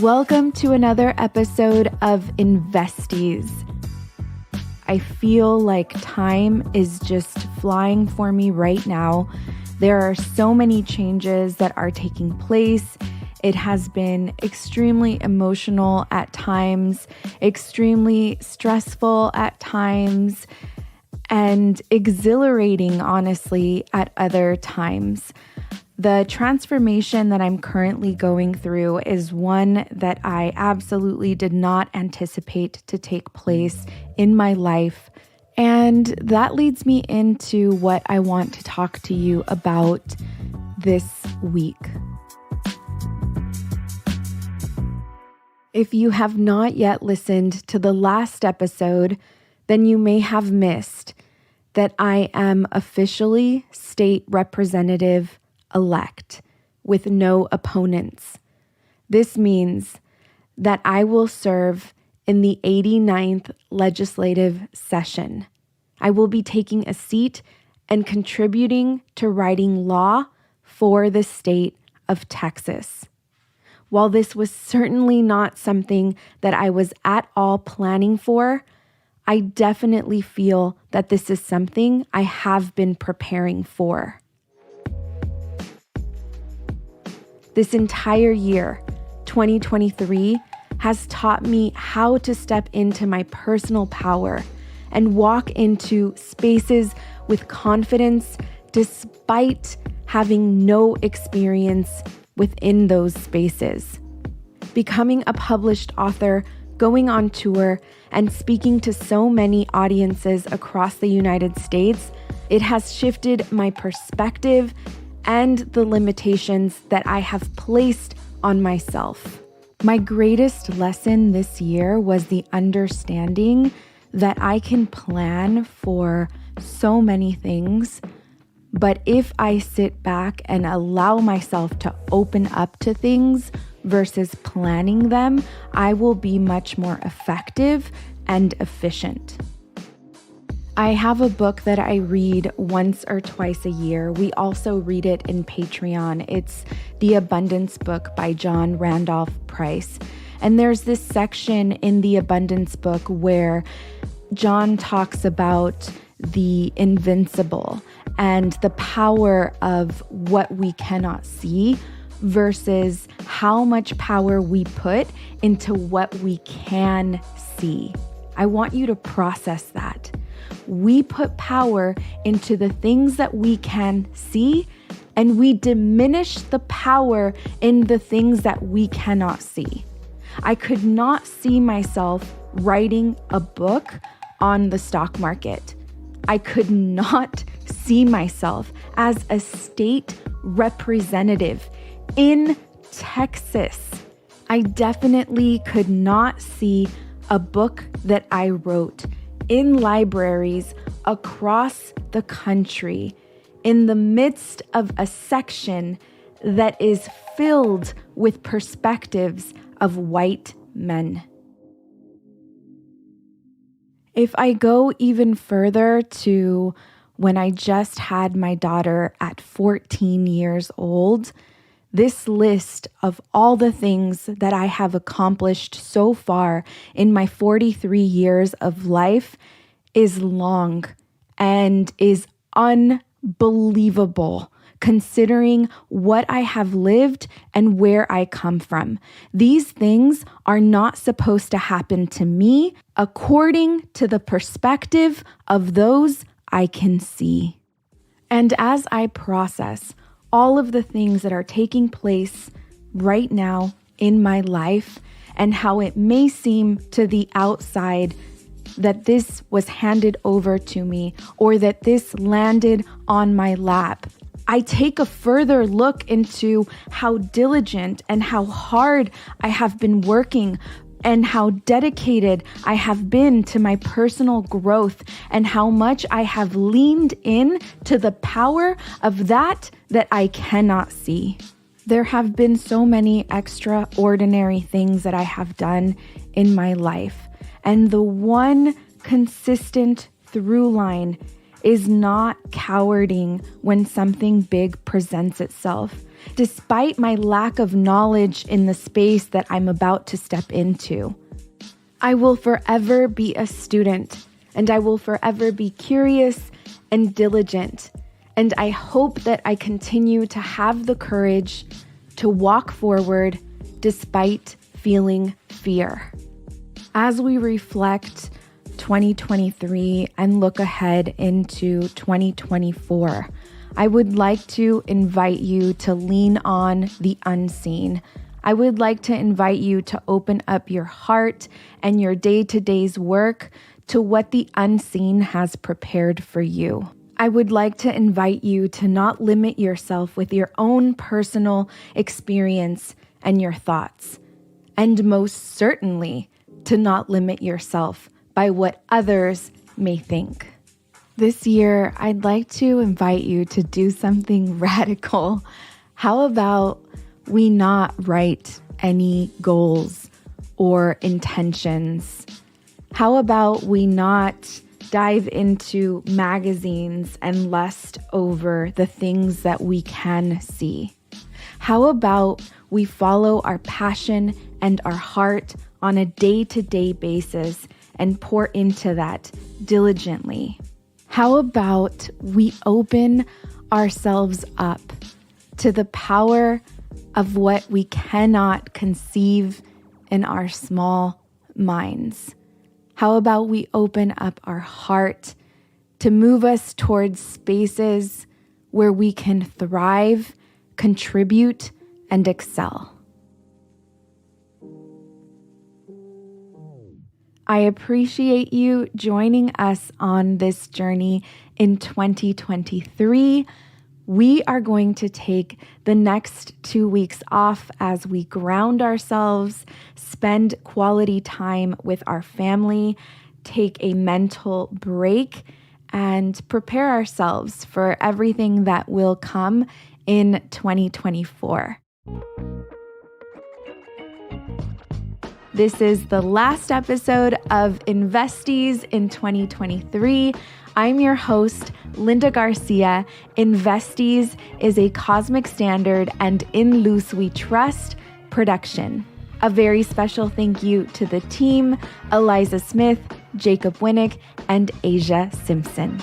Welcome to another episode of Investies. I feel like time is just flying for me right now. There are so many changes that are taking place. It has been extremely emotional at times, extremely stressful at times, and exhilarating, honestly, at other times. The transformation that I'm currently going through is one that I absolutely did not anticipate to take place in my life. And that leads me into what I want to talk to you about this week. If you have not yet listened to the last episode, then you may have missed that I am officially state representative elect with no opponents. This means that I will serve in the 89th legislative session. I will be taking a seat and contributing to writing law for the state of Texas. While this was certainly not something that I was at all planning for, I definitely feel that this is something I have been preparing for. This entire year, 2023, has taught me how to step into my personal power and walk into spaces with confidence despite having no experience within those spaces. Becoming a published author, going on tour, and speaking to so many audiences across the United States, it has shifted my perspective and the limitations that I have placed on myself. My greatest lesson this year was the understanding that I can plan for so many things, but if I sit back and allow myself to open up to things versus planning them, I will be much more effective and efficient. I have a book that I read once or twice a year. We also read it in Patreon. It's The Abundance Book by John Randolph Price. And there's this section in the Abundance Book where John talks about the invincible and the power of what we cannot see versus how much power we put into what we can see. I want you to process that. We put power into the things that we can see, and we diminish the power in the things that we cannot see. I could not see myself writing a book on the stock market. I could not see myself as a state representative in Texas. I definitely could not see a book that I wrote in libraries across the country in the midst of a section that is filled with perspectives of white men. If I go even further to when I just had my daughter at 14 years old, this list of all the things that I have accomplished so far in my 43 years of life is long and is unbelievable considering what I have lived and where I come from. These things are not supposed to happen to me according to the perspective of those I can see. And as I process all of the things that are taking place right now in my life and how it may seem to the outside that this was handed over to me or that this landed on my lap, I take a further look into how diligent and how hard I have been working and how dedicated I have been to my personal growth and how much I have leaned in to the power of that I cannot see. There have been so many extraordinary things that I have done in my life, and the one consistent through line is not cowarding when something big presents itself, despite my lack of knowledge in the space that I'm about to step into. I will forever be a student, and I will forever be curious and diligent. And I hope that I continue to have the courage to walk forward despite feeling fear. As we reflect 2023 and look ahead into 2024, I would like to invite you to lean on the unseen. I would like to invite you to open up your heart and your day-to-day's work to what the unseen has prepared for you. I would like to invite you to not limit yourself with your own personal experience and your thoughts, and most certainly to not limit yourself by what others may think. This year, I'd like to invite you to do something radical. How about we not write any goals or intentions? How about we not dive into magazines and lust over the things that we can see? How about we follow our passion and our heart on a day-to-day basis and pour into that diligently? How about we open ourselves up to the power of what we cannot conceive in our small minds? How about we open up our heart to move us towards spaces where we can thrive, contribute, and excel? I appreciate you joining us on this journey in 2023. We are going to take the next 2 weeks off as we ground ourselves, spend quality time with our family, take a mental break, and prepare ourselves for everything that will come in 2024. This is the last episode of Investees in 2023. I'm your host, Linda Garcia. Investees is a Cosmic Standard and In Loose We Trust production. A very special thank you to the team, Eliza Smith, Jacob Winnick, and Asia Simpson.